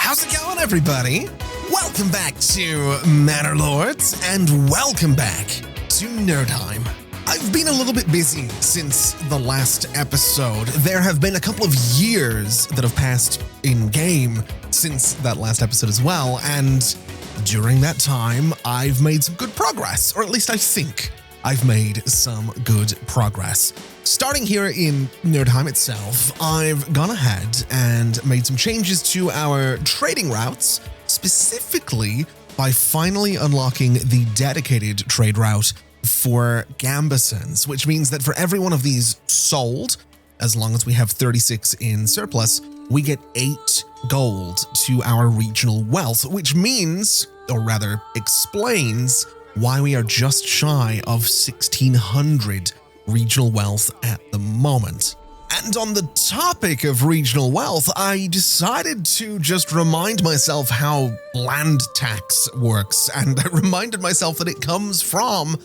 How's it going, everybody? Welcome back to Manor Lords, and welcome back to Nerdheim. I've been a little bit busy since the last episode. There have been a couple of years that have passed in-game since that last episode as well, and during that time, I've made some good progress, or at least I think I've made some good progress. Starting here in Nerdheim itself, I've gone ahead and made some changes to our trading routes, specifically by finally unlocking the dedicated trade route for Gambesons, which means that for every one of these sold, as long as we have 36 in surplus, we get 8 gold to our regional wealth, which means, or rather explains, why we are just shy of 1,600 regional wealth at the moment. And on the topic of regional wealth, I decided to just remind myself how land tax works, and I reminded myself that it comes from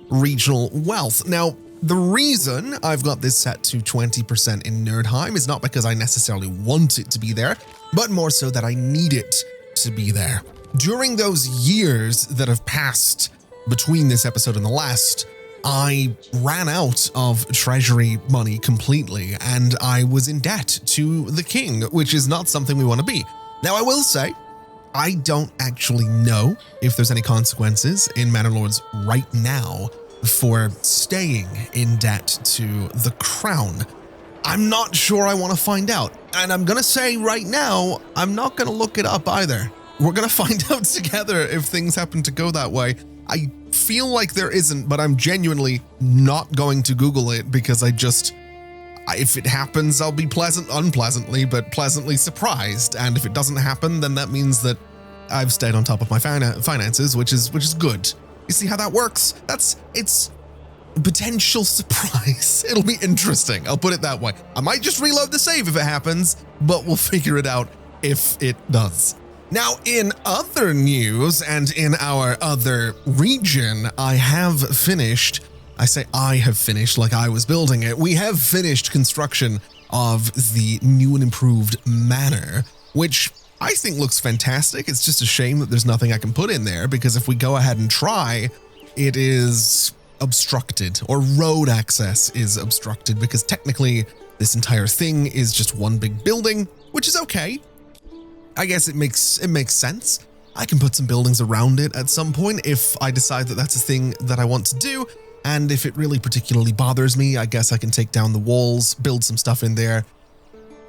regional wealth. Now, the reason I've got this set to 20% in Nerdheim is not because I necessarily want it to be there, but more so that I need it to be there. During those years that have passed between this episode and the last, I ran out of treasury money completely, and I was in debt to the king, which is not something we want to be. Now, I will say, I don't actually know if there's any consequences in Manor Lords right now for staying in debt to the crown. I'm not sure I want to find out, and I'm going to say right now, I'm not going to look it up either. We're going to find out together if things happen to go that way. I feel like there isn't, but I'm genuinely not going to Google it because if it happens, I'll be unpleasantly, but pleasantly surprised. And if it doesn't happen, then that means that I've stayed on top of my finances, which is good. You see how that works? It's a potential surprise. It'll be interesting. I'll put it that way. I might just reload the save if it happens, but we'll figure it out if it does. Now, in other news and in our other region, I have finished like I was building it. We have finished construction of the new and improved manor, which I think looks fantastic. It's just a shame that there's nothing I can put in there, because if we go ahead and try, it is obstructed, or road access is obstructed, because technically this entire thing is just one big building, which is okay. I guess it makes sense. I can put some buildings around it at some point if I decide that that's a thing that I want to do. And if it really particularly bothers me, I guess I can take down the walls, build some stuff in there,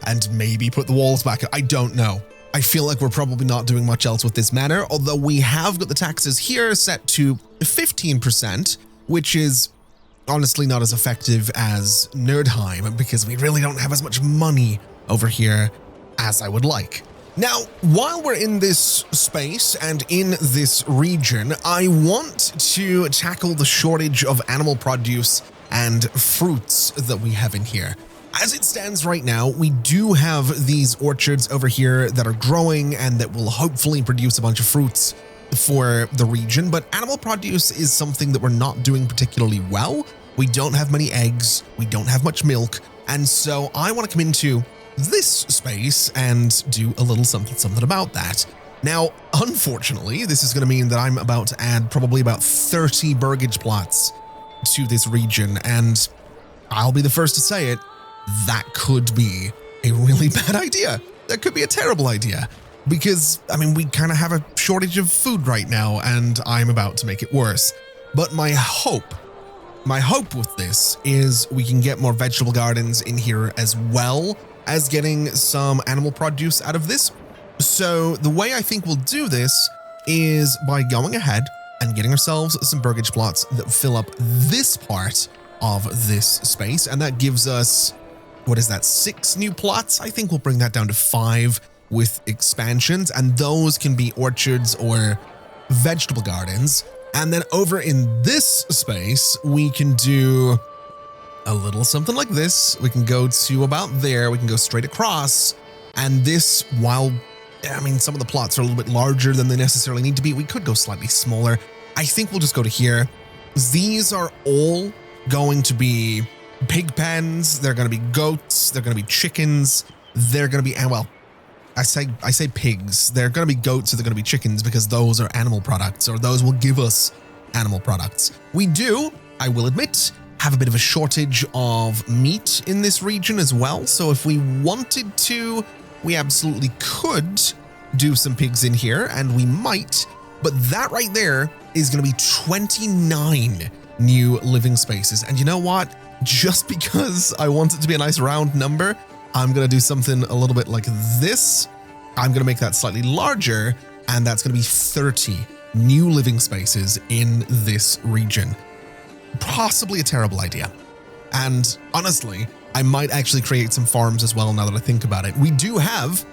and maybe put the walls back. I don't know. I feel like we're probably not doing much else with this manor, although we have got the taxes here set to 15%, which is honestly not as effective as Nerdheim, because we really don't have as much money over here as I would like. Now, while we're in this space and in this region, I want to tackle the shortage of animal produce and fruits that we have in here. As it stands right now, we do have these orchards over here that are growing and that will hopefully produce a bunch of fruits for the region, but animal produce is something that we're not doing particularly well. We don't have many eggs, we don't have much milk, and so I want to come into this space and do a little something about that. Now, unfortunately, this is going to mean that I'm about to add probably about 30 burgage plots to this region, and I'll be the first to say it, that could be a really bad idea. That could be a terrible idea, because, I mean, we kind of have a shortage of food right now, and I'm about to make it worse. But my hope with this is we can get more vegetable gardens in here as well as getting some animal produce out of this. So the way I think we'll do this is by going ahead and getting ourselves some burgage plots that fill up this part of this space. And that gives us, 6 new plots? I think we'll bring that down to 5 with expansions. And those can be orchards or vegetable gardens. And then over in this space, we can do a little something like this. We can go to about there. We can go straight across. And this, while, some of the plots are a little bit larger than they necessarily need to be, we could go slightly smaller. I think we'll just go to here. These are all going to be pig pens. They're going to be goats. They're going to be chickens. They're going to be, I say pigs. They're going to be goats or they're going to be chickens because those are animal products, or those will give us animal products. We do, I will admit, have a bit of a shortage of meat in this region as well. So if we wanted to, we absolutely could do some pigs in here, and we might. But that right there is going to be 29 new living spaces. And you know what? Just because I want it to be a nice round number, I'm going to do something a little bit like this. I'm going to make that slightly larger, and that's going to be 30 new living spaces in this region. Possibly a terrible idea. And honestly, I might actually create some farms as well now that I think about it. We do have,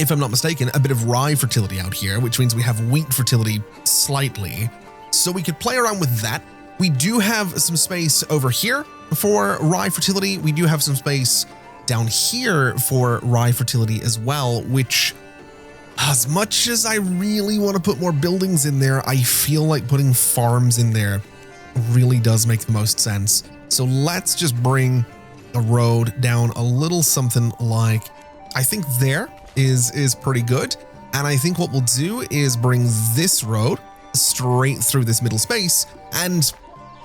if I'm not mistaken, a bit of rye fertility out here, which means we have wheat fertility slightly. So we could play around with that. We do have some space over here for rye fertility. We do have some space down here for rye fertility as well, which, as much as I really want to put more buildings in there, I feel like putting farms in there really does make the most sense. So let's just bring a road down a little something like, I think there is pretty good. And I think what we'll do is bring this road straight through this middle space. And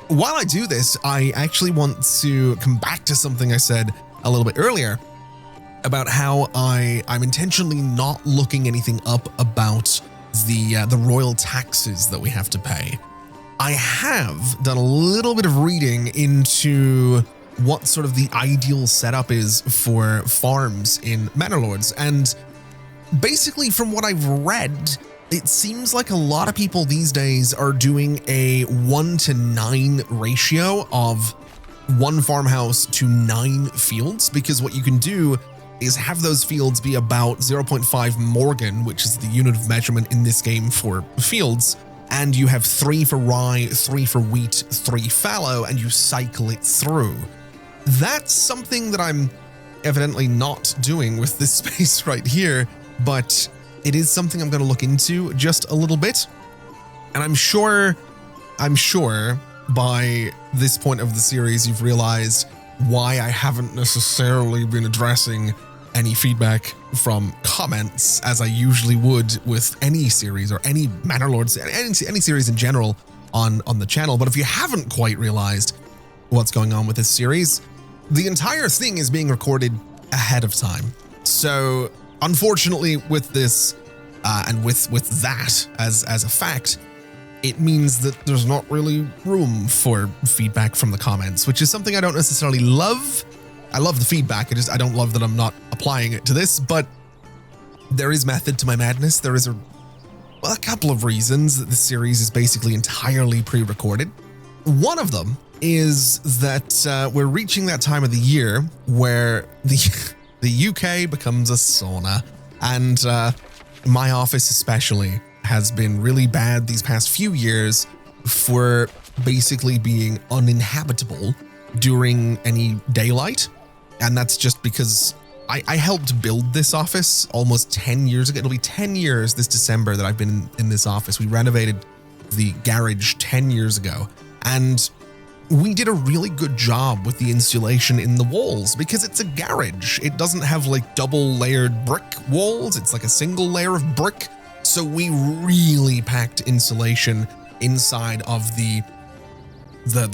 while I do this, I actually want to come back to something I said a little bit earlier about how I'm intentionally not looking anything up about the royal taxes that we have to pay. I have done a little bit of reading into what sort of the ideal setup is for farms in Manor Lords, and basically from what I've read, it seems like a lot of people these days are doing a 1:9 ratio of one farmhouse to 9 fields, because what you can do is have those fields be about 0.5 Morgan, which is the unit of measurement in this game for fields, and you have 3 for rye, 3 for wheat, 3 fallow, and you cycle it through. That's something that I'm evidently not doing with this space right here, but it is something I'm going to look into just a little bit. And I'm sure by this point of the series, you've realized why I haven't necessarily been addressing any feedback from comments as I usually would with any series or any Manor Lords, any series in general on the channel. But if you haven't quite realized what's going on with this series, the entire thing is being recorded ahead of time. So unfortunately with this and with that as a fact, it means that there's not really room for feedback from the comments, which is something I don't necessarily love. I love the feedback. I don't love that I'm not applying it to this, but there is method to my madness. There is a couple of reasons that this series is basically entirely pre-recorded. One of them is that we're reaching that time of the year where the UK becomes a sauna, and my office especially has been really bad these past few years for basically being uninhabitable during any daylight. And that's just because I helped build this office almost 10 years ago. It'll be 10 years this December that I've been in this office. We renovated the garage 10 years ago, and we did a really good job with the insulation in the walls because it's a garage. It doesn't have like double layered brick walls. It's like a single layer of brick. So we really packed insulation inside of the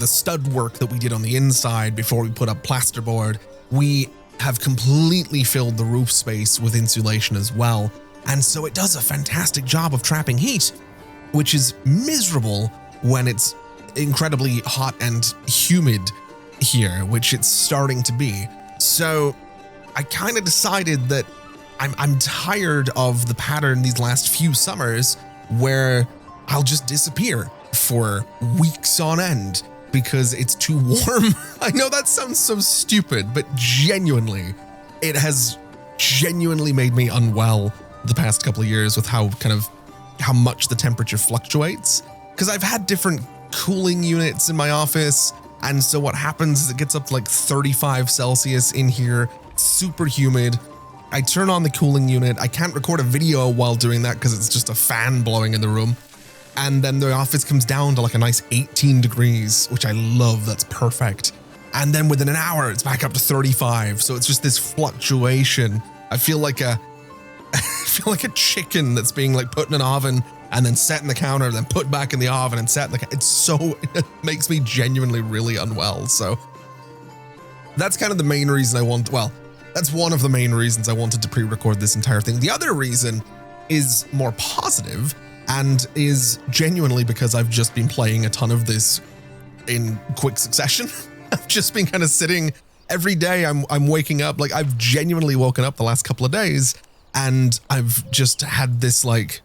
stud work that we did on the inside before we put up plasterboard. We have completely filled the roof space with insulation as well. And so it does a fantastic job of trapping heat, which is miserable when it's incredibly hot and humid here, which it's starting to be. So I kind of decided that I'm tired of the pattern these last few summers where I'll just disappear for weeks on end because it's too warm. I know that sounds so stupid, but genuinely, it has genuinely made me unwell the past couple of years with how much the temperature fluctuates. Because I've had different cooling units in my office, and so what happens is it gets up to like 35 Celsius in here, super humid. I turn on the cooling unit. I can't record a video while doing that because it's just a fan blowing in the room. And then the office comes down to like a nice 18 degrees, which I love. That's perfect. And then within an hour, it's back up to 35. So it's just this fluctuation. I feel like I feel like a chicken that's being like put in an oven and then set in the counter, then put back in the oven and set in the it makes me genuinely really unwell. So that's kind of the main reason that's one of the main reasons I wanted to pre-record this entire thing. The other reason is more positive and is genuinely because I've just been playing a ton of this in quick succession. I've just been kind of sitting every day. I'm waking up, like I've genuinely woken up the last couple of days and I've just had this like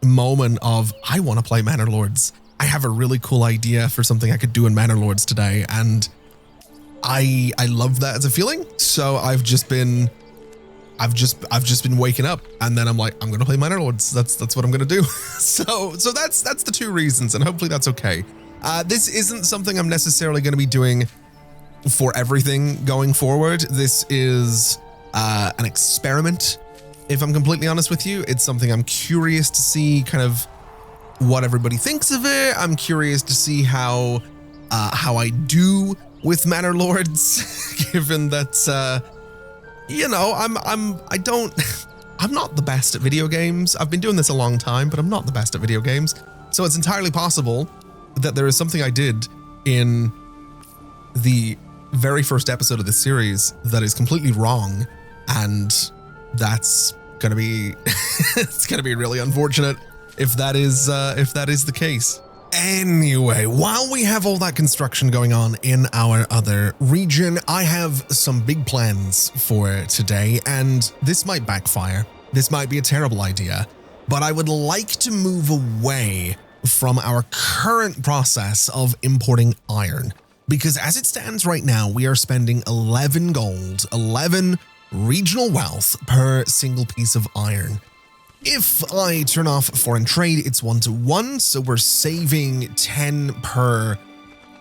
moment of, I want to play Manor Lords. I have a really cool idea for something I could do in Manor Lords today. And I love that as a feeling. So I've just been waking up and then I'm like, I'm going to play Manor Lords. That's what I'm going to do. so that's the two reasons, and hopefully that's okay. This isn't something I'm necessarily going to be doing for everything going forward. This is an experiment, if I'm completely honest with you. It's something I'm curious to see kind of what everybody thinks of it. I'm curious to see how I do with Manor Lords, given that, you know, I'm not the best at video games. I've been doing this a long time, but I'm not the best at video games. So it's entirely possible that there is something I did in the very first episode of this series that is completely wrong, and that's gonna be it's gonna be really unfortunate if that is the case. Anyway, while we have all that construction going on in our other region, I have some big plans for today, and this might backfire. This might be a terrible idea, but I would like to move away from our current process of importing iron, because as it stands right now, we are spending 11 gold, 11 regional wealth per single piece of iron. If I turn off foreign trade, it's 1-to-1, so we're saving 10 per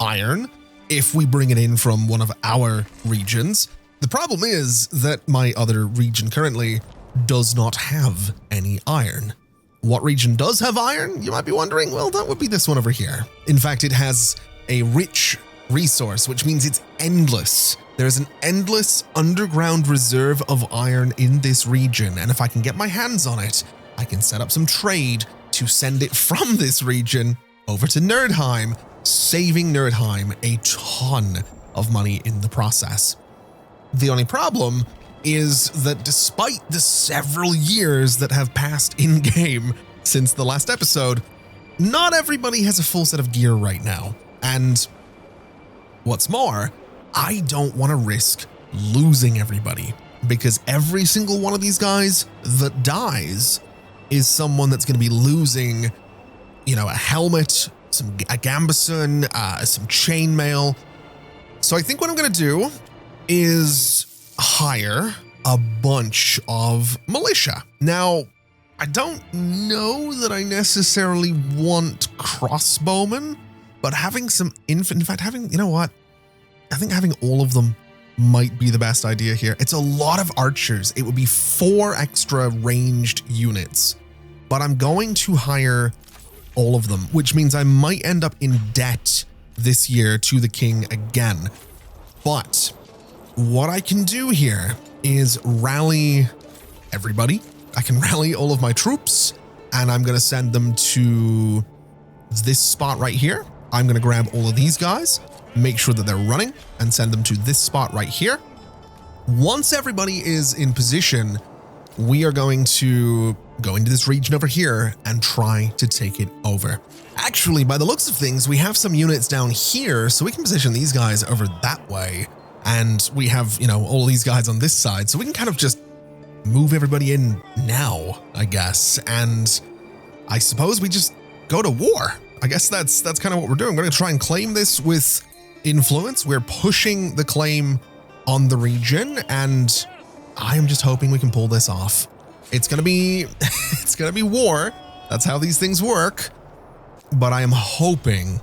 iron if we bring it in from one of our regions. The problem is that my other region currently does not have any iron. What region does have iron? You might be wondering. Well, that would be this one over here. In fact, it has a rich resource, which means it's endless. There's an endless underground reserve of iron in this region, and if I can get my hands on it, I can set up some trade to send it from this region over to Nerdheim, saving Nerdheim a ton of money in the process. The only problem is that despite the several years that have passed in-game since the last episode, not everybody has a full set of gear right now. And what's more, I don't want to risk losing everybody, because every single one of these guys that dies is someone that's going to be losing, you know, a helmet, a gambeson, some chainmail. So I think what I'm going to do is hire a bunch of militia. Now, I don't know that I necessarily want crossbowmen, but having some in fact, you know what? I think having all of them might be the best idea here. It's a lot of archers. It would be 4 extra ranged units, but I'm going to hire all of them, which means I might end up in debt this year to the king again. But what I can do here is rally everybody. I can rally all of my troops, and I'm going to send them to this spot right here. I'm going to grab all of these guys, make sure that they're running, and send them to this spot right here. Once everybody is in position, we are going to go into this region over here and try to take it over. Actually, by the looks of things, we have some units down here, so we can position these guys over that way. And we have, you know, all these guys on this side, so we can kind of just move everybody in now, I guess. And I suppose we just go to war. I guess that's kind of what we're doing. We're going to try and claim this with influence. We're pushing the claim on the region, and I am just hoping we can pull this off. It's going to be it's going to be war. That's how these things work. But I am hoping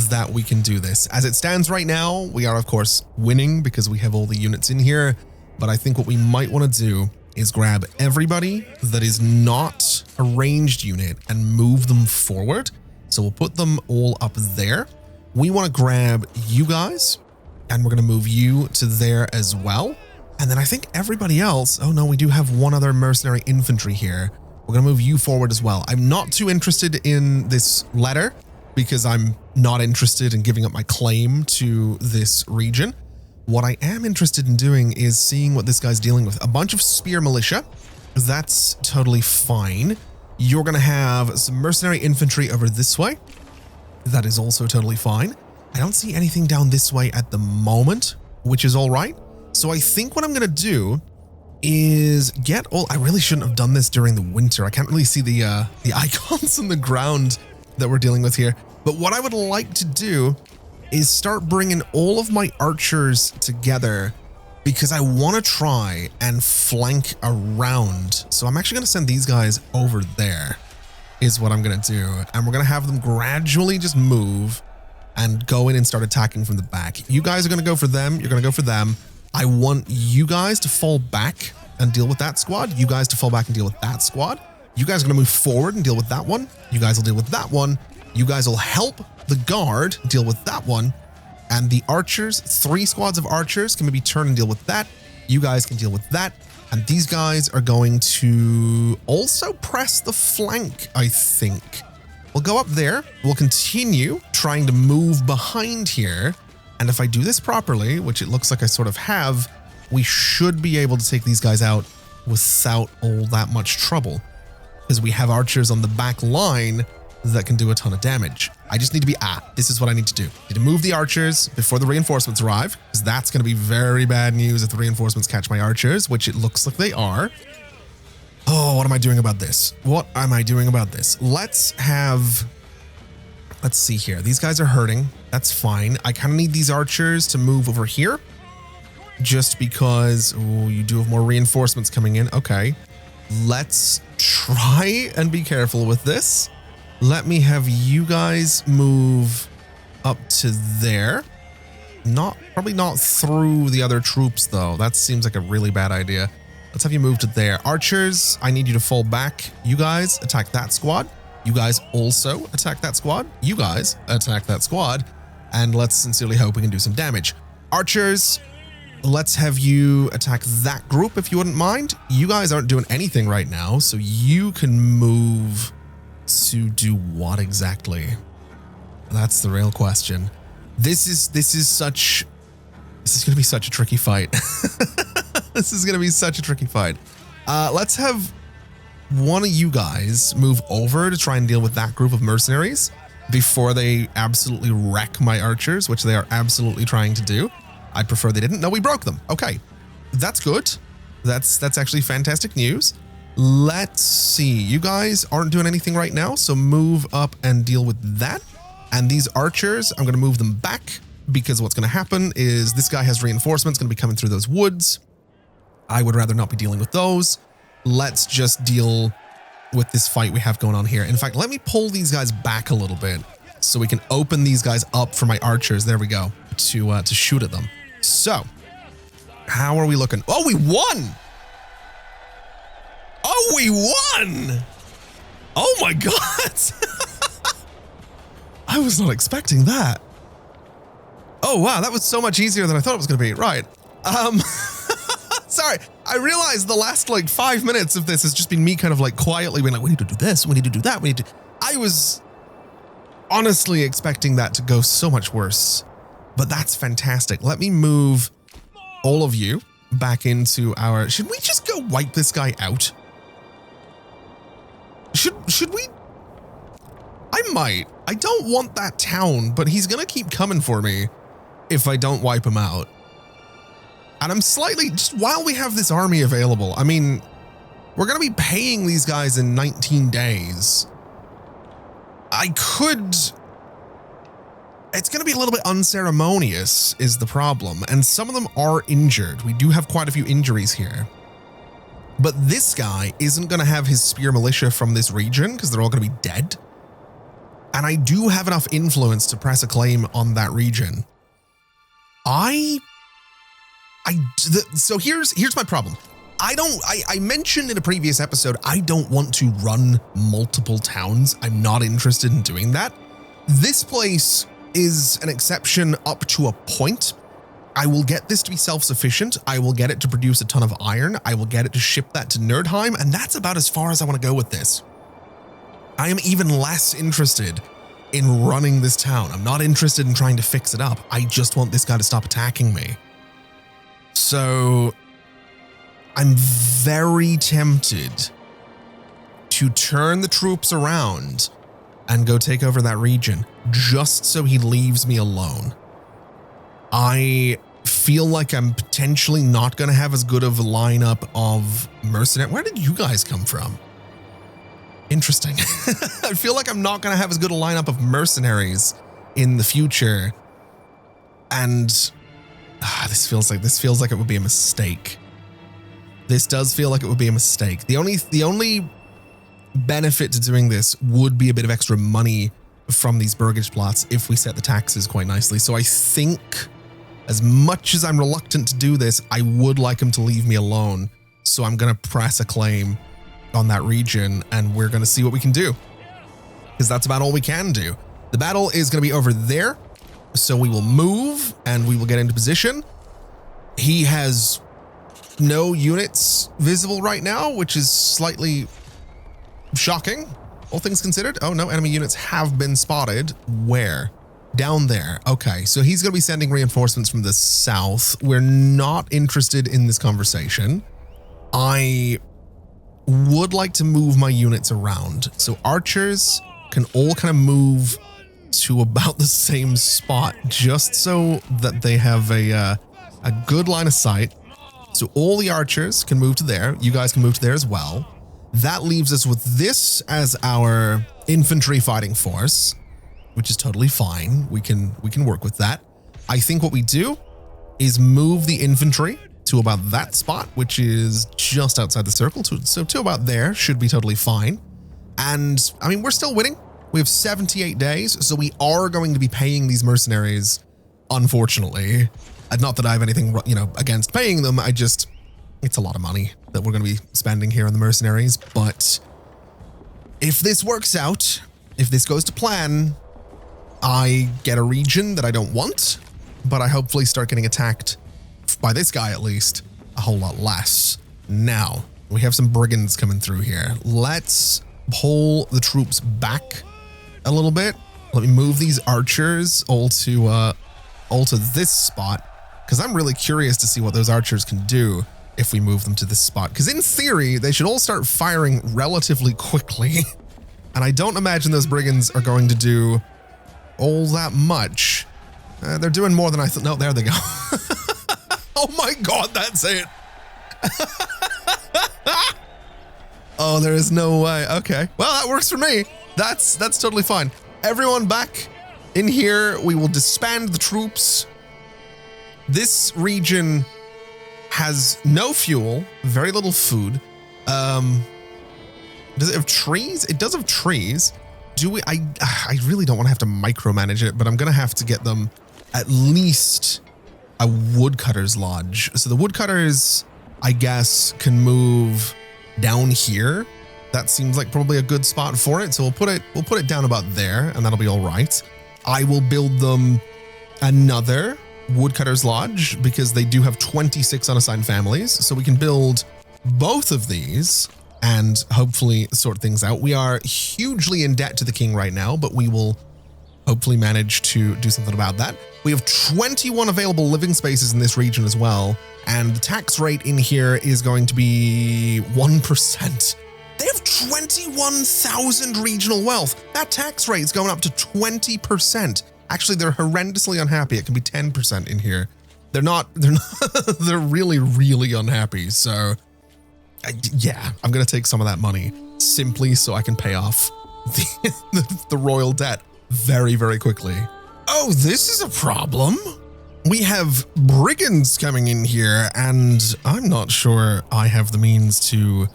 that we can do this. As it stands right now, we are of course winning because we have all the units in here, but I think what we might want to do is grab everybody that is not a ranged unit and move them forward. So we'll put them all up there. We want to grab you guys, and we're going to move you to there as well. And then I think everybody else, oh no, we do have one other mercenary infantry here. We're going to move you forward as well. I'm not too interested in this letter because I'm not interested in giving up my claim to this region. What I am interested in doing is seeing what this guy's dealing with. A bunch of spear militia. That's totally fine. You're going to have some mercenary infantry over this way. That is also totally fine. I don't see anything down this way at the moment, which is all right. So I think what I'm going to do is get all... I really shouldn't have done this during the winter. I can't really see the icons on the ground that we're dealing with here. But what I would like to do is start bringing all of my archers together because I want to try and flank around. So I'm actually going to send these guys over there is what I'm going to do. And we're going to have them gradually just move and go in and start attacking from the back. You guys are going to go for them. You're going to go for them. I want you guys to fall back and deal with that squad. You guys to fall back and deal with that squad. You guys are going to move forward and deal with that one. You guys will deal with that one. You guys will help the guard deal with that one. And the archers, 3 squads of archers can maybe turn and deal with that. You guys can deal with that. And these guys are going to also press the flank, I think. We'll go up there. We'll continue trying to move behind here. And if I do this properly, which it looks like I sort of have, we should be able to take these guys out without all that much trouble. Because we have archers on the back line that can do a ton of damage. I just need to be, this is what I need to do. I need to move the archers before the reinforcements arrive, because that's going to be very bad news if the reinforcements catch my archers, which it looks like they are. Oh, what am I doing about this? What am I doing about this? Let's see here. These guys are hurting. That's fine. I kind of need these archers to move over here just because you do have more reinforcements coming in. Okay. Let's try and be careful with this. Let me have you guys move up to there. Probably not through the other troops though. That seems like a really bad idea. Let's have you move to there. Archers, I need you to fall back. You guys attack that squad. You guys also attack that squad. You guys attack that squad. And let's sincerely hope we can do some damage. Archers, let's have you attack that group if you wouldn't mind. You guys aren't doing anything right now, so you can move to do what exactly? That's the real question. This is going to be such a tricky fight. This is going to be such a tricky fight. Let's have one of you guys move over to try and deal with that group of mercenaries before they absolutely wreck my archers, which they are absolutely trying to do. I prefer they didn't. No, we broke them. Okay, that's good. That's actually fantastic news. Let's see. You guys aren't doing anything right now, so move up and deal with that. And these archers, I'm going to move them back because what's going to happen is this guy has reinforcements going to be coming through those woods. I would rather not be dealing with those. Let's just deal with this fight we have going on here. In fact, let me pull these guys back a little bit so we can open these guys up for my archers. There we go, to shoot at them. So, how are we looking? Oh, we won! Oh, we won! Oh my God! I was not expecting that. Oh wow, that was so much easier than I thought it was going to be. Right. Sorry, I realized the last like 5 minutes of this has just been me kind of like quietly being like, we need to do this, we need to do that, we need to... I was honestly expecting that to go so much worse, but that's fantastic. Let me move all of you back into our... Should we just go wipe this guy out? Should we? I might. I don't want that town, but he's gonna keep coming for me if I don't wipe him out. And I'm slightly, just while we have this army available, I mean, we're gonna be paying these guys in 19 days. I could, it's gonna be a little bit unceremonious is the problem. And some of them are injured. We do have quite a few injuries here. But this guy isn't going to have his spear militia from this region because they're all going to be dead. And I do have enough influence to press a claim on that region. So here's my problem. I mentioned in a previous episode, I don't want to run multiple towns. I'm not interested in doing that. This place is an exception up to a point. I will get this to be self-sufficient. I will get it to produce a ton of iron. I will get it to ship that to Nerdheim. And that's about as far as I want to go with this. I am even less interested in running this town. I'm not interested in trying to fix it up. I just want this guy to stop attacking me. So I'm very tempted to turn the troops around and go take over that region just so he leaves me alone. I feel like I'm potentially not going to have as good of a lineup of mercenaries. Where did you guys come from? Interesting. I feel like I'm not going to have as good a lineup of mercenaries in the future. And this feels like it would be a mistake. This does feel like it would be a mistake. The only benefit to doing this would be a bit of extra money from these burgage plots if we set the taxes quite nicely. So I think, as much as I'm reluctant to do this, I would like him to leave me alone. So I'm going to press a claim on that region, and we're going to see what we can do, because that's about all we can do. The battle is going to be over there, so we will move and we will get into position. He has no units visible right now, which is slightly shocking, all things considered. Oh no, enemy units have been spotted. Where? Down there. Okay, so he's going to be sending reinforcements from the south. We're not interested in this conversation. I would like to move my units around. So archers can all kind of move to about the same spot, just so that they have a good line of sight. So all the archers can move to there. You guys can move to there as well. That leaves us with this as our infantry fighting force, which is totally fine. We can work with that. I think what we do is move the infantry to about that spot, which is just outside the circle. So to about there should be totally fine. And I mean, we're still winning. We have 78 days, so we are going to be paying these mercenaries, unfortunately. And not that I have anything, against paying them. It's a lot of money that we're going to be spending here on the mercenaries. But if this works out, if this goes to plan, I get a region that I don't want, but I hopefully start getting attacked by this guy at least a whole lot less. Now, we have some brigands coming through here. Let's pull the troops back a little bit. Let me move these archers all to this spot, because I'm really curious to see what those archers can do if we move them to this spot. Because in theory, they should all start firing relatively quickly. And I don't imagine those brigands are going to do all that much. They're doing more than I thought. No, there they go. Oh my God, that's it. Oh, there is no way. Okay, well, that works for me. That's totally fine. Everyone back in here. We will disband the troops. This region has no fuel, very little food. Does it have trees? It does have trees. I really don't want to have to micromanage it, but I'm going to have to get them at least a woodcutter's lodge. So the woodcutters, I guess, can move down here. That seems like probably a good spot for it. So we'll put it down about there, and that'll be all right. I will build them another woodcutter's lodge because they do have 26 unassigned families. So we can build both of these and hopefully sort things out. We are hugely in debt to the king right now, but we will hopefully manage to do something about that. We have 21 available living spaces in this region as well, and the tax rate in here is going to be 1%. They have 21,000 regional wealth. That tax rate is going up to 20%. Actually, they're horrendously unhappy. It can be 10% in here. They're not, they're really, really unhappy. So yeah, I'm going to take some of that money simply so I can pay off the royal debt very, very quickly. Oh, this is a problem. We have brigands coming in here, and I'm not sure I have the means to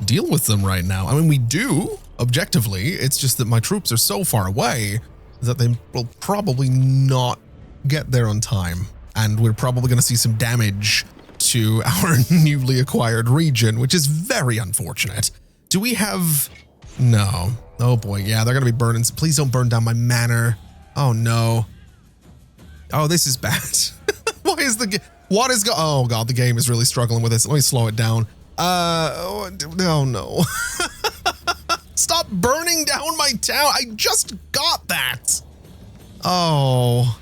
deal with them right now. I mean, we do, objectively. It's just that my troops are so far away that they will probably not get there on time. And we're probably going to see some damage to our newly acquired region, which is very unfortunate. Do we have... No. Oh boy, yeah, they're going to be burning. Please don't burn down my manor. Oh no. Oh, this is bad. Why is what is oh god, the game is really struggling with this. Let me slow it down. Oh no. Stop burning down my town. I just got that. Oh,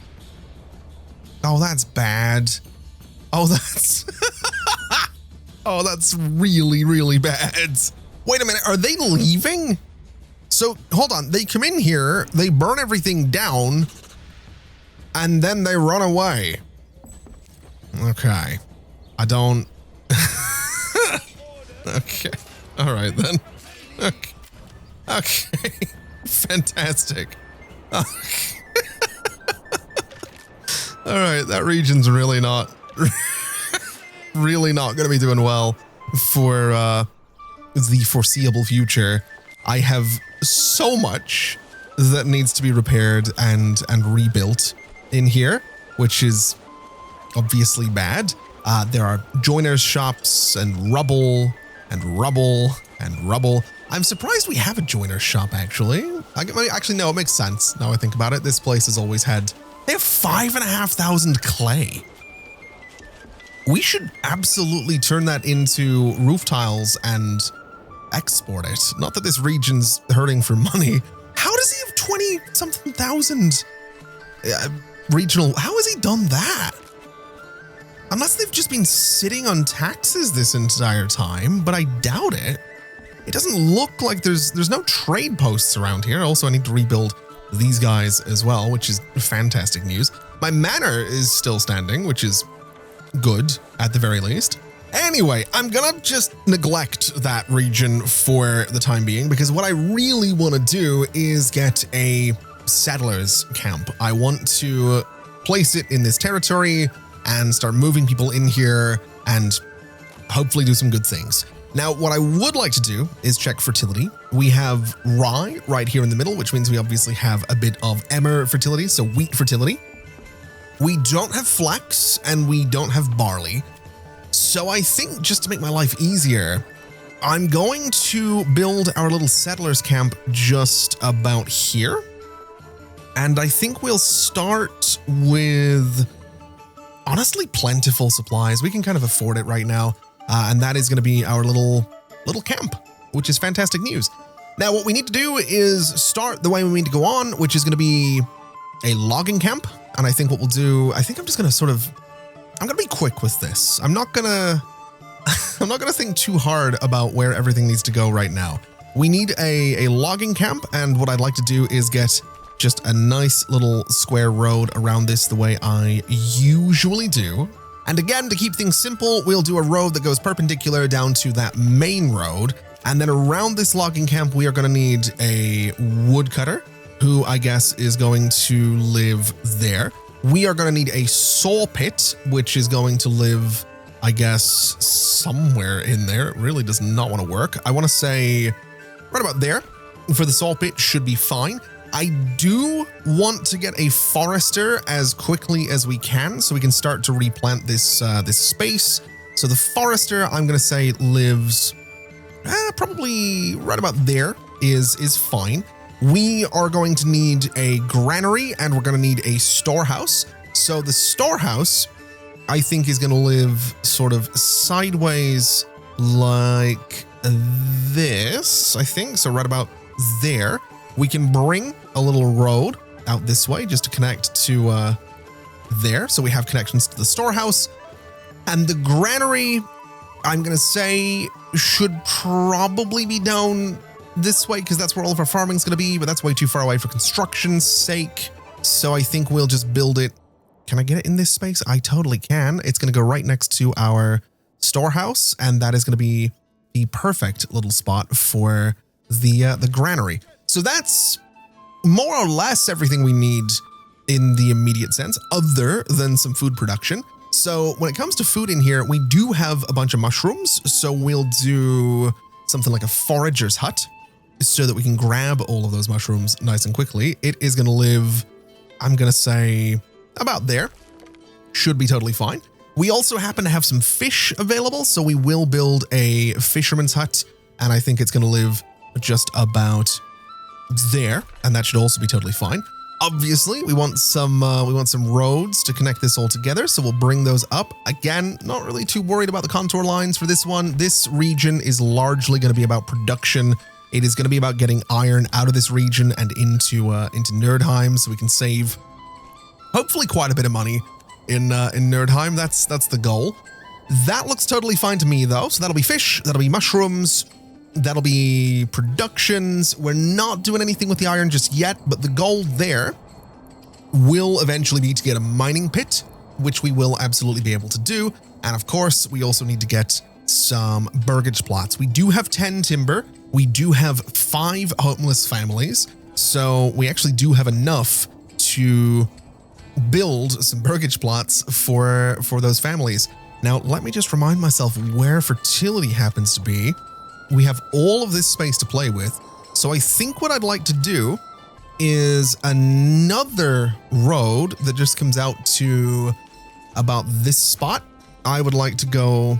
that's bad. Oh, that's oh, that's really, really bad. Wait a minute, are they leaving? So hold on, they come in here, they burn everything down, and then they run away. Okay, I don't. Okay, all right then. Okay, fantastic. Okay. All right, that region's really not going to be doing well for the foreseeable future. I have so much that needs to be repaired and rebuilt in here, which is obviously bad. There are joiners' shops and rubble and rubble and rubble. I'm surprised we have a joiner's shop, actually. Actually, no, it makes sense now I think about it. This place has always had... They have 5,500 clay. We should absolutely turn that into roof tiles and export it. Not that this region's hurting for money. How does he have 20-something thousand regional... How has he done that? Unless they've just been sitting on taxes this entire time, but I doubt it. It doesn't look like there's no trade posts around here. Also, I need to rebuild these guys as well, which is fantastic news. My manor is still standing, which is good at the very least. Anyway, I'm gonna just neglect that region for the time being, because what I really want to do is get a settlers camp. I want to place it in this territory and start moving people in here and hopefully do some good things. Now, what I would like to do is check fertility. We have rye right here in the middle, which means we obviously have a bit of emmer fertility, so wheat fertility. We don't have flax and we don't have barley. So I think just to make my life easier, I'm going to build our little settlers camp just about here. And I think we'll start with, honestly, plentiful supplies. We can kind of afford it right now. And that is going to be our little camp, which is fantastic news. Now, what we need to do is start the way we need to go on, which is going to be a logging camp. And I think what we'll do, I think I'm just going to I'm going to be quick with this. I'm not going to think too hard about where everything needs to go right now. We need a logging camp. And what I'd like to do is get just a nice little square road around this the way I usually do. And again, to keep things simple, we'll do a road that goes perpendicular down to that main road. And then around this logging camp, we are going to need a woodcutter, who I guess is going to live there. We are going to need a saw pit, which is going to live, I guess, somewhere in there. It really does not want to work. I want to say right about there for the saw pit should be fine. I do want to get a forester as quickly as we can so we can start to replant this this space. So the forester, I'm going to say, lives probably right about there is fine. We are going to need a granary and we're going to need a storehouse. So the storehouse, I think, is going to live sort of sideways like this, I think. So right about there. We can bring a little road out this way just to connect to there. So we have connections to the storehouse. And the granary, I'm going to say, should probably be down this way because that's where all of our farming is going to be, but that's way too far away for construction's sake. So I think we'll just build it. Can I get it in this space? I totally can. It's going to go right next to our storehouse, and that is going to be the perfect little spot for the granary. So that's more or less everything we need in the immediate sense, other than some food production. So when it comes to food in here, we do have a bunch of mushrooms. So we'll do something like a forager's hut so that we can grab all of those mushrooms nice and quickly. It is going to live, I'm going to say, about there. Should be totally fine. We also happen to have some fish available, so we will build a fisherman's hut, and I think it's going to live just about there, and that should also be totally fine. Obviously, we want some roads to connect this all together, so we'll bring those up. Again, not really too worried about the contour lines for this one. This region is largely going to be about production. It is going to be about getting iron out of this region and into Nerdheim, so we can save hopefully quite a bit of money in Nerdheim. That's the goal. That looks totally fine to me though. So that'll be fish, that'll be mushrooms, that'll be productions. We're not doing anything with the iron just yet, but the goal there will eventually be to get a mining pit, which we will absolutely be able to do. And of course, we also need to get some burgage plots. We do have 10 timber. We do have 5 homeless families. So we actually do have enough to build some burgage plots for those families. Now, let me just remind myself where fertility happens to be. We have all of this space to play with. So I think what I'd like to do is another road that just comes out to about this spot. I would like to go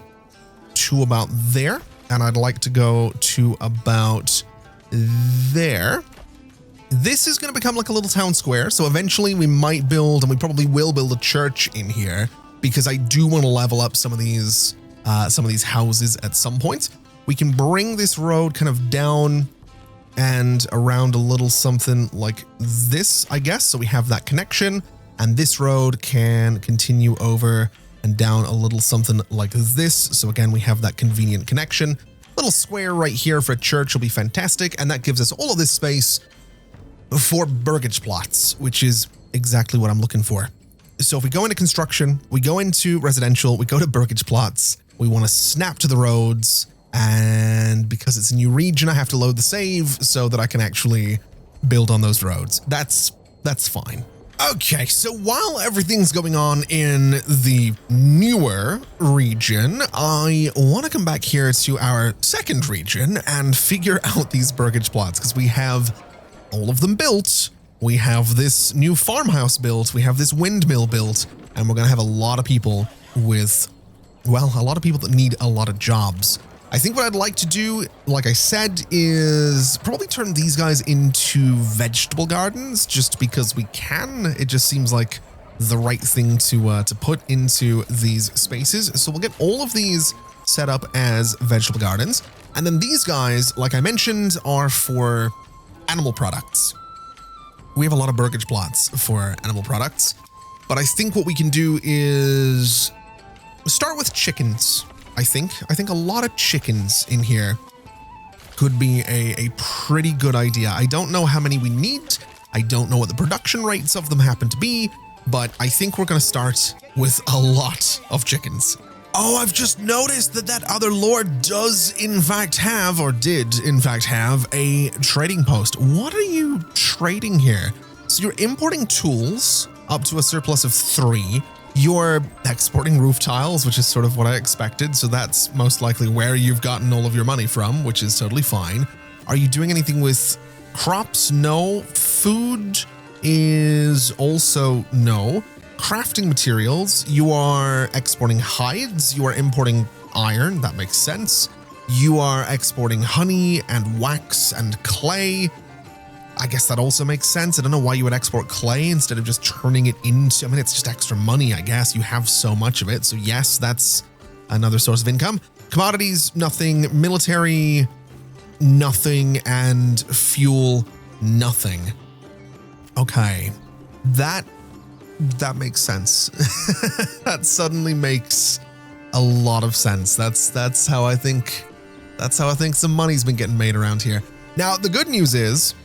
to about there, and I'd like to go to about there. This is going to become like a little town square. So eventually we might build, and we probably will build a church in here, because I do want to level up some of these houses at some point. We can bring this road kind of down and around a little something like this, I guess. So we have that connection, and this road can continue over and down a little something like this. So again, we have that convenient connection. Little square right here for a church will be fantastic. And that gives us all of this space for burgage plots, which is exactly what I'm looking for. So if we go into construction, we go into residential, we go to burgage plots, we want to snap to the roads, and because it's a new region, I have to load the save so that I can actually build on those roads. That's fine. Okay, so while everything's going on in the newer region, I want to come back here to our second region and figure out these burgage plots, because we have all of them built. We have this new farmhouse built. We have this windmill built, and we're going to have a lot of people with, well, a lot of people that need a lot of jobs. I think what I'd like to do, like I said, is probably turn these guys into vegetable gardens, just because we can. It just seems like the right thing to put into these spaces. So we'll get all of these set up as vegetable gardens. And then these guys, like I mentioned, are for animal products. We have a lot of burgage plots for animal products, but I think what we can do is start with chickens. I think a lot of chickens in here could be a pretty good idea. I don't know how many we need. I don't know what the production rates of them happen to be, but I think we're going to start with a lot of chickens. Oh, I've just noticed that other lord does in fact have, or did in fact have, a trading post. What are you trading here? So you're importing tools up to a surplus of 3. You're exporting roof tiles, which is sort of what I expected. So that's most likely where you've gotten all of your money from, which is totally fine. Are you doing anything with crops? No. Food is also no. Crafting materials, you are exporting hides, you are importing iron, that makes sense. You are exporting honey and wax and clay. I guess that also makes sense. I don't know why you would export clay instead of just turning it into, I mean, it's just extra money, I guess. You have so much of it. So yes, that's another source of income. Commodities, nothing. Military, nothing. And fuel, nothing. Okay, that makes sense. That suddenly makes a lot of sense. That's how I think some money's been getting made around here. Now, the good news is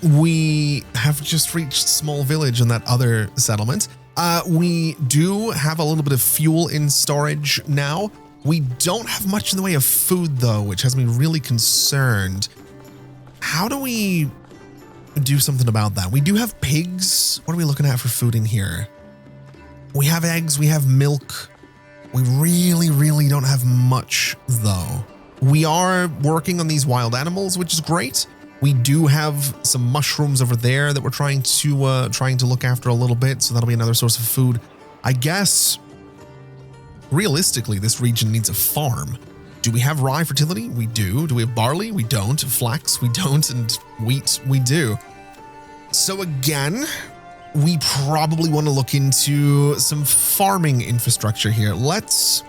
we have just reached Small Village in that other settlement. We do have a little bit of fuel in storage now. We don't have much in the way of food though, which has me really concerned. How do we do something about that? We do have pigs. What are we looking at for food in here? We have eggs, we have milk. We really don't have much though. We are working on these wild animals, which is great. We do have some mushrooms over there that we're trying to look after a little bit, so that'll be another source of food. I guess realistically this region needs a farm. Do we have rye fertility? We do. Do we have barley? We don't. Flax? We don't. And wheat? We do. So again, we probably want to look into some farming infrastructure here. Let's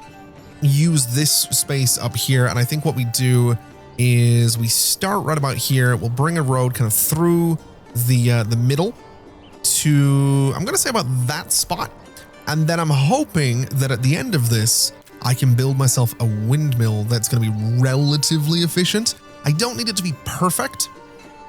use this space up here, and I think what we do is we start right about here. We'll bring a road kind of through the middle to, I'm gonna say about that spot, and then I'm hoping that at the end of this I can build myself a windmill that's gonna be relatively efficient. I don't need it to be perfect,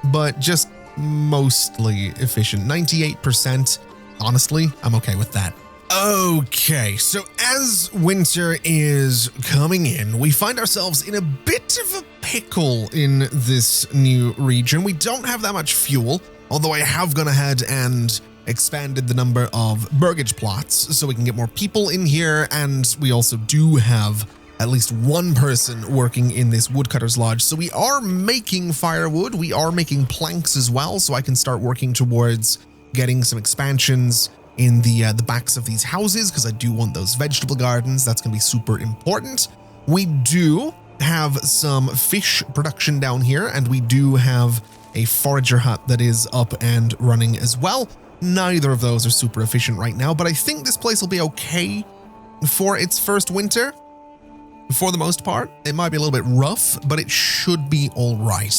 but just mostly efficient. 98%. Honestly, I'm okay with that. Okay, so as winter is coming in, we find ourselves in a bit of a pickle in this new region. We don't have that much fuel, although I have gone ahead and expanded the number of burgage plots so we can get more people in here, and we also do have at least one person working in this woodcutter's lodge. So we are making firewood, we are making planks as well, so I can start working towards getting some expansions in the backs of these houses, because I do want those vegetable gardens. That's going to be super important. We do have some fish production down here, and we do have a forager hut that is up and running as well. Neither of those are super efficient right now, but I think this place will be okay for its first winter. For the most part, it might be a little bit rough, but it should be all right.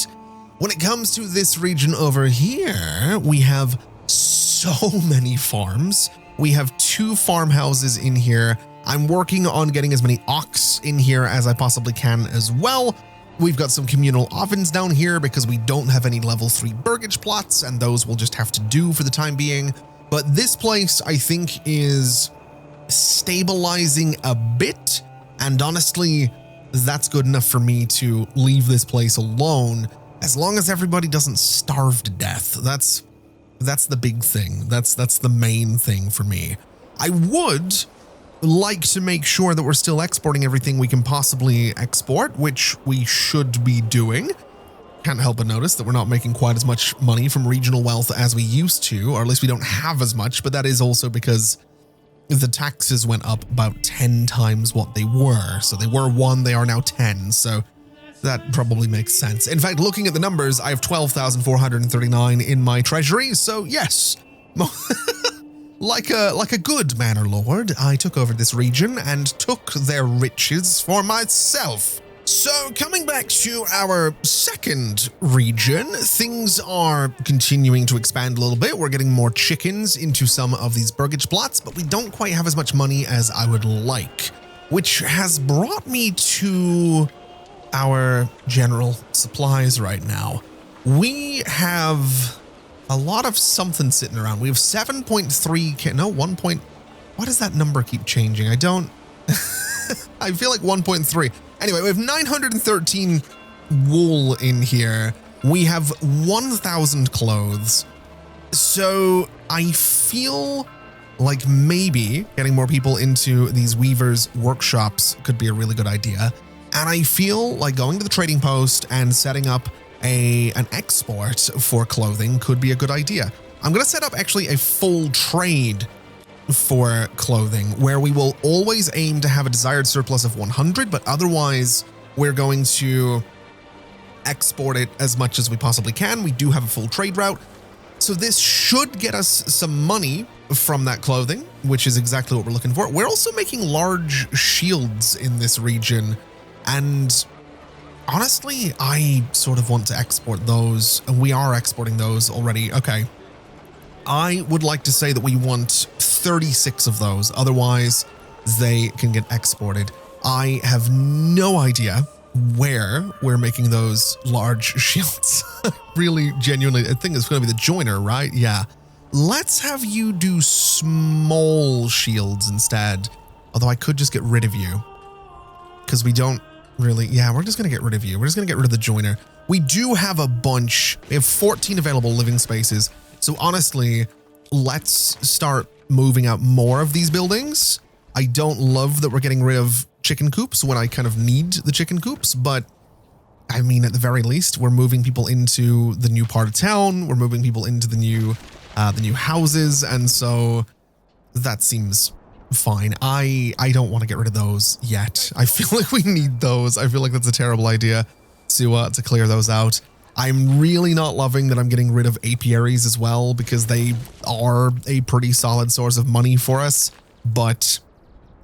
When it comes to this region over here, we have so many farms. We have 2 farmhouses in here. I'm working on getting as many ox in here as I possibly can as well. We've got some communal ovens down here because we don't have any level 3 burgage plots, and those will just have to do for the time being. But this place, I think, is stabilizing a bit. And honestly, that's good enough for me to leave this place alone, as long as everybody doesn't starve to death. That's the big thing. That's the main thing for me. I would like to make sure that we're still exporting everything we can possibly export, which we should be doing. Can't help but notice that we're not making quite as much money from regional wealth as we used to, or at least we don't have as much, but that is also because the taxes went up about 10 times what they were. So they were 1, they are now 10. So that probably makes sense. In fact, looking at the numbers, I have 12,439 in my treasury. So yes, like a good Manor Lord, I took over this region and took their riches for myself. So coming back to our second region, things are continuing to expand a little bit. We're getting more chickens into some of these burgage plots, but we don't quite have as much money as I would like, which has brought me to our general supplies right now. We have a lot of something sitting around. We have 7.3K, no, 1 point, why does that number keep changing? I don't, I feel like 1.3. Anyway, we have 913 wool in here. We have 1,000 clothes. So I feel like maybe getting more people into these weavers' workshops could be a really good idea. And I feel like going to the trading post and setting up an export for clothing could be a good idea. I'm going to set up actually a full trade for clothing where we will always aim to have a desired surplus of 100, but otherwise we're going to export it as much as we possibly can. We do have a full trade route. So this should get us some money from that clothing, which is exactly what we're looking for. We're also making large shields in this region, and honestly, I sort of want to export those, and we are exporting those already. Okay. I would like to say that we want 36 of those, otherwise they can get exported. I have no idea where we're making those large shields. Really, genuinely, I think it's going to be the joiner, right? Yeah. Let's have you do small shields instead, although I could just get rid of you because we don't really, yeah, we're just going to get rid of you. We're just going to get rid of the joiner. We do have a bunch. We have 14 available living spaces. So honestly, let's start moving out more of these buildings. I don't love that we're getting rid of chicken coops when I kind of need the chicken coops, but I mean, at the very least, we're moving people into the new part of town. We're moving people into the new houses. And so that seems fine. I don't want to get rid of those yet. I feel like we need those. I feel like that's a terrible idea to clear those out. I'm really not loving that I'm getting rid of apiaries as well, because they are a pretty solid source of money for us. But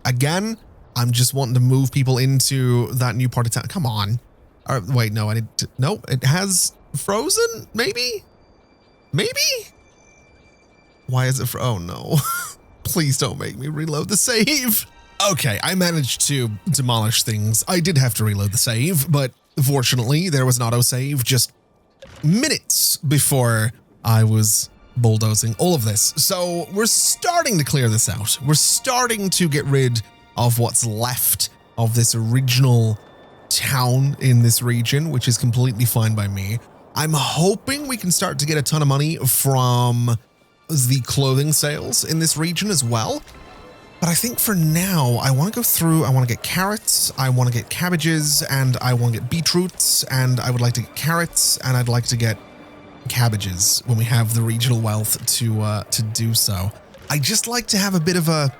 again, I'm just wanting to move people into that new part of town. Come on. Wait, no, I need to, no, it has frozen, maybe? Maybe? Why is it oh no. Please don't make me reload the save. Okay, I managed to demolish things. I did have to reload the save, but fortunately there was an autosave just minutes before I was bulldozing all of this. So we're starting to clear this out. We're starting to get rid of what's left of this original town in this region, which is completely fine by me. I'm hoping we can start to get a ton of money from the clothing sales in this region as well. But I think for now, I want to go through, I want to get carrots, I want to get cabbages, and I want to get beetroots, and I would like to get carrots, and I'd like to get cabbages when we have the regional wealth to do so. I just like to have a bit of a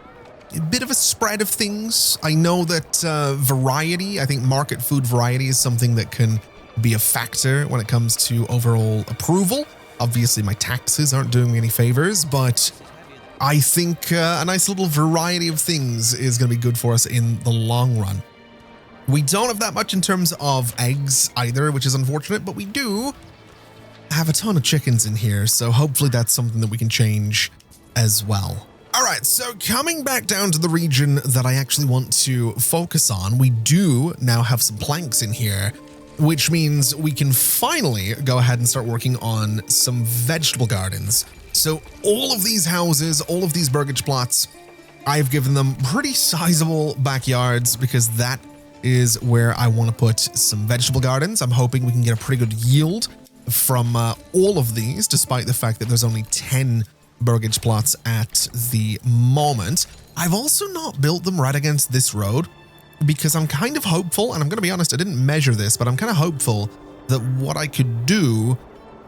spread of things. I know that variety, I think market food variety is something that can be a factor when it comes to overall approval. Obviously, my taxes aren't doing me any favors, but I think a nice little variety of things is going to be good for us in the long run. We don't have that much in terms of eggs either, which is unfortunate, but we do have a ton of chickens in here, so hopefully that's something that we can change as well. All right, so coming back down to the region that I actually want to focus on, we do now have some planks in here, which means we can finally go ahead and start working on some vegetable gardens. So all of these houses, all of these burgage plots, I've given them pretty sizable backyards because that is where I want to put some vegetable gardens. I'm hoping we can get a pretty good yield from all of these, despite the fact that there's only 10 burgage plots at the moment. I've also not built them right against this road because I'm kind of hopeful, and I'm going to be honest, I didn't measure this, but I'm kind of hopeful that what I could do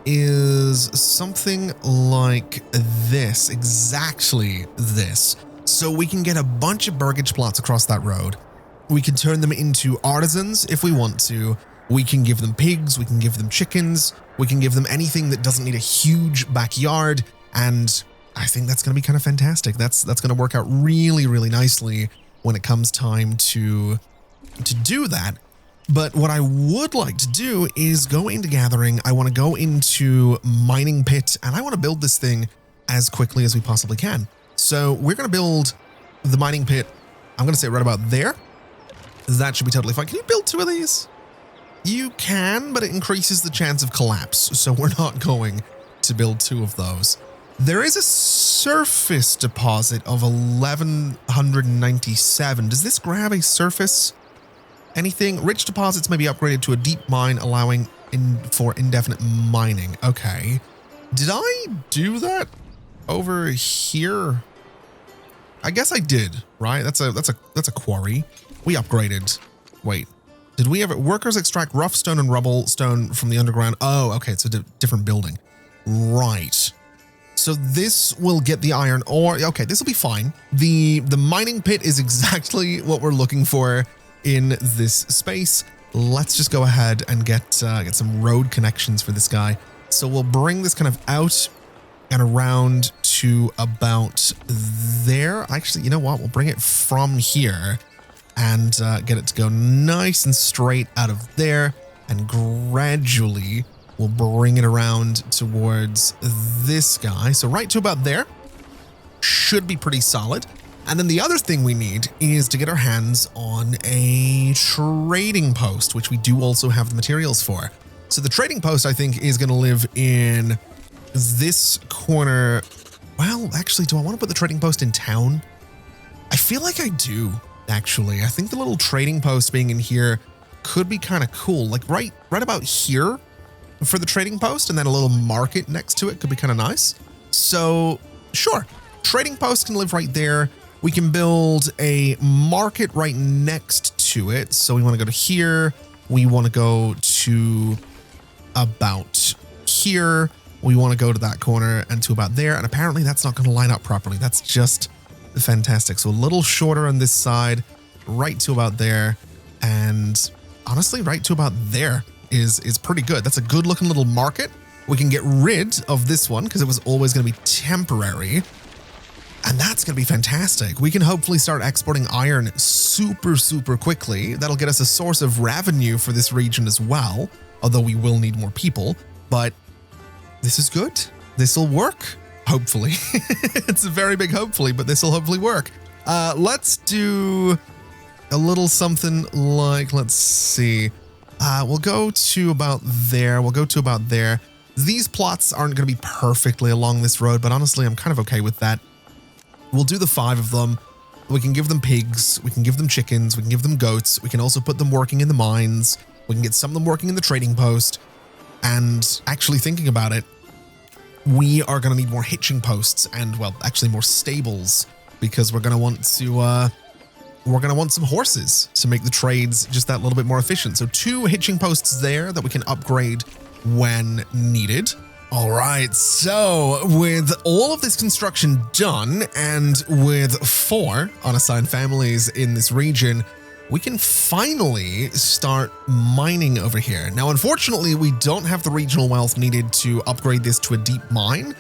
is something like this, exactly this. So we can get a bunch of burgage plots across that road. We can turn them into artisans if we want to. We can give them pigs, we can give them chickens, we can give them anything that doesn't need a huge backyard. And I think that's going to be kind of fantastic. That's going to work out really, really nicely when it comes time to do that. But what I would like to do is go into gathering. I want to go into mining pit, and I want to build this thing as quickly as we possibly can. So we're going to build the mining pit. I'm going to say right about there. That should be totally fine. Can you build 2 of these? You can, but it increases the chance of collapse. So we're not going to build 2 of those. There is a surface deposit of 1197. Does this grab a surface? Anything? Rich deposits may be upgraded to a deep mine, allowing for indefinite mining. Okay. Did I do that over here? I guess I did, right? That's a quarry. We upgraded. Wait. Did we ever workers extract rough stone and rubble stone from the underground? Oh, okay, it's a different building. Right. So this will get the iron ore. Okay, this will be fine. The mining pit is exactly what we're looking for in this space. Let's just go ahead and get some road connections for this guy. So we'll bring this kind of out and around to about there. Actually, you know what? We'll bring it from here and get it to go nice and straight out of there, and gradually we'll bring it around towards this guy. So right to about there should be pretty solid. And then the other thing we need is to get our hands on a trading post, which we do also have the materials for. So the trading post, I think, is going to live in this corner. Well, actually, do I want to put the trading post in town? I feel like I do, actually. I think the little trading post being in here could be kind of cool. Like right about here for the trading post, and then a little market next to it could be kind of nice. So sure, trading post can live right there. We can build a market right next to it. So we want to go to here. We want to go to about here. We want to go to that corner and to about there. And apparently that's not going to line up properly. That's just fantastic. So a little shorter on this side, right to about there. And honestly, right to about there is pretty good. That's a good looking little market. We can get rid of this one because it was always going to be temporary. And that's going to be fantastic. We can hopefully start exporting iron super, super quickly. That'll get us a source of revenue for this region as well, although we will need more people. But this is good. This will work, hopefully. It's a very big hopefully, but this will hopefully work. Let's do a little something like, let's see. We'll go to about there. We'll go to about there. These plots aren't going to be perfectly along this road, but honestly, I'm kind of okay with that. We'll do the 5 of them. We can give them pigs. We can give them chickens. We can give them goats. We can also put them working in the mines. We can get some of them working in the trading post. And actually thinking about it, we are going to need more hitching posts and, well, actually more stables, because we're going to want some horses to make the trades just that little bit more efficient. So 2 hitching posts there that we can upgrade when needed. All right, so with all of this construction done and with 4 unassigned families in this region, we can finally start mining over here. Now, unfortunately, we don't have the regional wealth needed to upgrade this to a deep mine,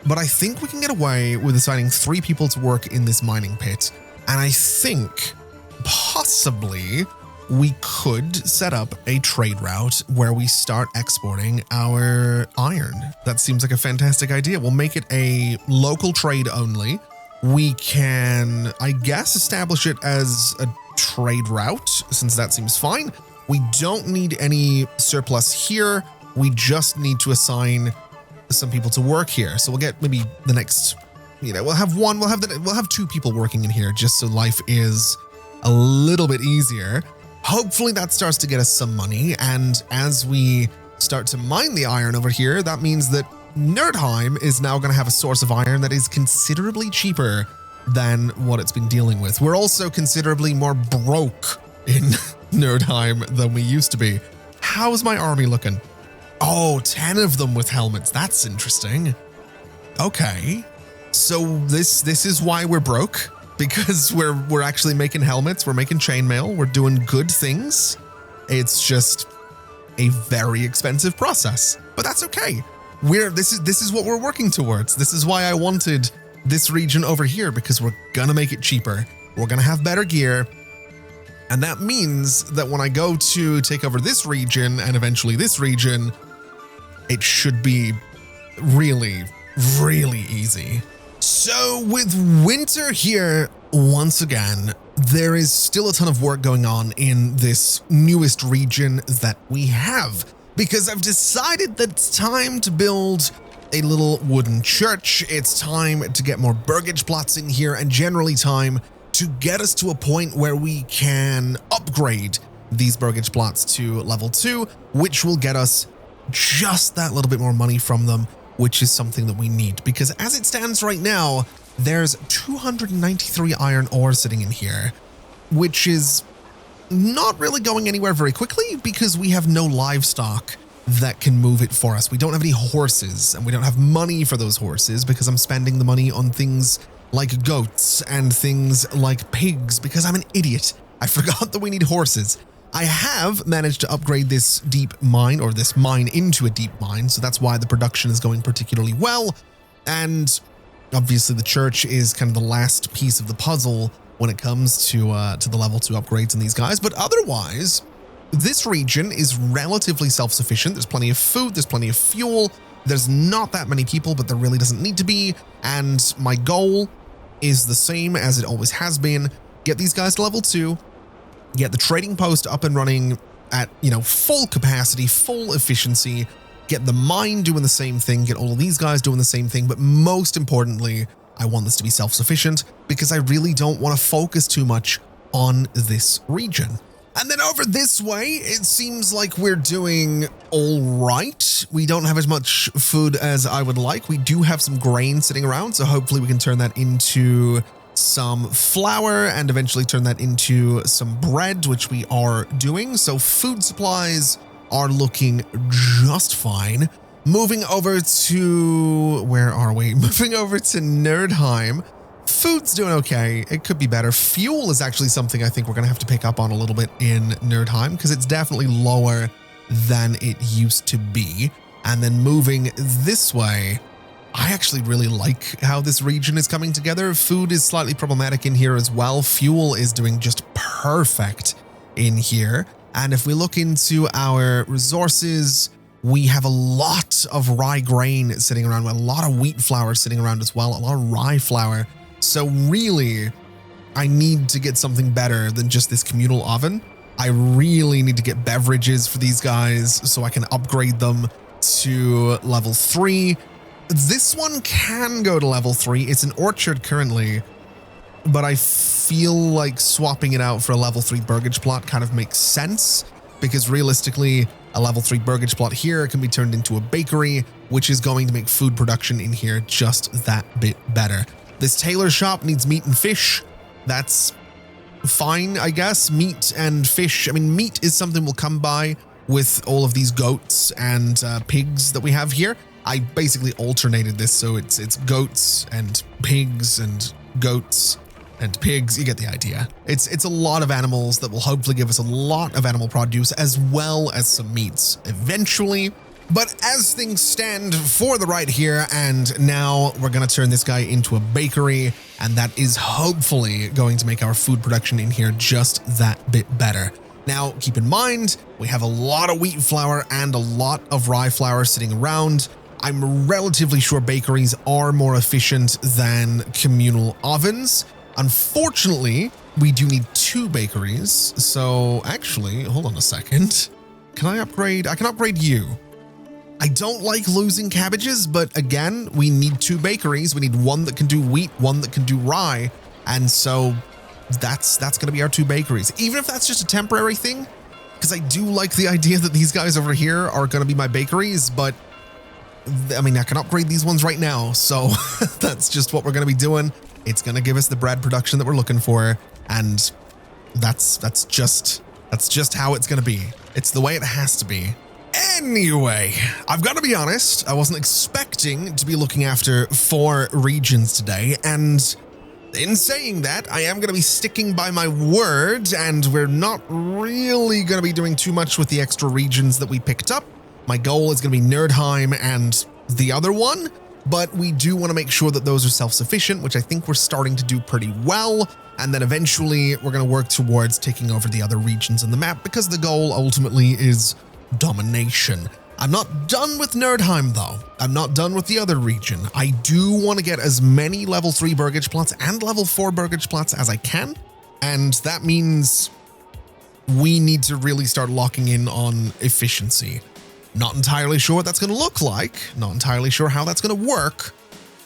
but I think we can get away with assigning 3 people to work in this mining pit. And I think possibly we could set up a trade route where we start exporting our iron. That seems like a fantastic idea. We'll make it a local trade only. We can, I guess, establish it as a trade route, since that seems fine. We don't need any surplus here. We just need to assign some people to work here. So we'll get maybe the next, we'll have 2 people working in here just so life is a little bit easier. Hopefully that starts to get us some money, and as we start to mine the iron over here, that means that Nerdheim is now going to have a source of iron that is considerably cheaper than what it's been dealing with. We're also considerably more broke in Nerdheim than we used to be. How's my army looking? Oh, 10 of them with helmets. That's interesting. Okay, so this is why we're broke. Because we're actually making helmets, we're making chainmail, we're doing good things. It's just a very expensive process, but that's okay. This is what we're working towards. This is why I wanted this region over here, because we're gonna make it cheaper. We're gonna have better gear, and that means that when I go to take over this region and eventually this region, it should be really, really easy. So with winter here, once again, there is still a ton of work going on in this newest region that we have, because I've decided that it's time to build a little wooden church. It's time to get more burgage plots in here, and generally time to get us to a point where we can upgrade these burgage plots to level 2, which will get us just that little bit more money from them, which is something that we need, because as it stands right now, there's 293 iron ore sitting in here, which is not really going anywhere very quickly because we have no livestock that can move it for us. We don't have any horses, and we don't have money for those horses because I'm spending the money on things like goats and things like pigs because I'm an idiot. I forgot that we need horses. I have managed to upgrade this deep mine, or this mine into a deep mine, so that's why the production is going particularly well. And obviously the church is kind of the last piece of the puzzle when it comes to the level 2 upgrades in these guys. But otherwise, this region is relatively self-sufficient. There's plenty of food, there's plenty of fuel, there's not that many people, but there really doesn't need to be. And my goal is the same as it always has been. Get these guys to level 2. Get the trading post up and running at, full capacity, full efficiency. Get the mine doing the same thing. Get all of these guys doing the same thing. But most importantly, I want this to be self-sufficient because I really don't want to focus too much on this region. And then over this way, it seems like we're doing all right. We don't have as much food as I would like. We do have some grain sitting around, so hopefully we can turn that into some flour and eventually turn that into some bread, which we are doing. So food supplies are looking just fine. Moving over to, where are we? Moving over to Nerdheim. Food's doing okay. It could be better. Fuel is actually something I think we're going to have to pick up on a little bit in Nerdheim because it's definitely lower than it used to be. And then moving this way, I actually really like how this region is coming together. Food is slightly problematic in here as well. Fuel is doing just perfect in here. And if we look into our resources, we have a lot of rye grain sitting around, a lot of wheat flour sitting around as well, a lot of rye flour. So really, I need to get something better than just this communal oven. I really need to get beverages for these guys so I can upgrade them to level 3. This one can go to level 3. It's an orchard currently, but I feel like swapping it out for a level 3 burgage plot kind of makes sense, because realistically, a level 3 burgage plot here can be turned into a bakery, which is going to make food production in here just that bit better. This tailor shop needs meat and fish. That's fine, I guess. Meat and fish. I mean, meat is something we'll come by with all of these goats and pigs that we have here. I basically alternated this, so it's goats and pigs and goats and pigs. You get the idea. It's a lot of animals that will hopefully give us a lot of animal produce as well as some meats eventually. But as things stand for the right here, and now we're going to turn this guy into a bakery, and that is hopefully going to make our food production in here just that bit better. Now, keep in mind, we have a lot of wheat flour and a lot of rye flour sitting around. I'm relatively sure bakeries are more efficient than communal ovens. Unfortunately, we do need 2 bakeries. So actually, hold on a second. Can I upgrade? I can upgrade you. I don't like losing cabbages, but again, we need 2 bakeries. We need one that can do wheat, one that can do rye. And so that's going to be our 2 bakeries, even if that's just a temporary thing, because I do like the idea that these guys over here are going to be my bakeries, but I mean, I can upgrade these ones right now. So that's just what we're going to be doing. It's going to give us the bread production that we're looking for. And that's just how it's going to be. It's the way it has to be. Anyway, I've got to be honest, I wasn't expecting to be looking after 4 regions today, and in saying that, I am going to be sticking by my word, and we're not really going to be doing too much with the extra regions that we picked up. My goal is going to be Nerdheim and the other one, but we do want to make sure that those are self-sufficient, which I think we're starting to do pretty well. And then eventually we're going to work towards taking over the other regions on the map, because the goal ultimately is domination. I'm not done with Nerdheim though. I'm not done with the other region. I do want to get as many level 3 burgage plots and level 4 burgage plots as I can. And that means we need to really start locking in on efficiency. Not entirely sure what that's going to look like. Not entirely sure how that's going to work,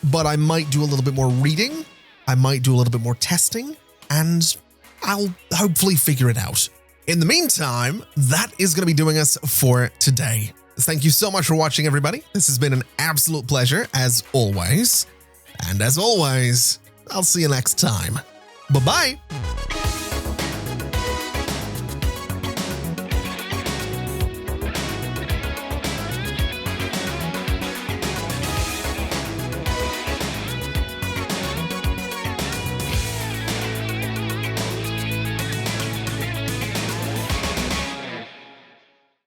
but I might do a little bit more reading. I might do a little bit more testing, and I'll hopefully figure it out. In the meantime, that is going to be doing us for today. Thank you so much for watching, everybody. This has been an absolute pleasure, as always. And as always, I'll see you next time. Bye-bye.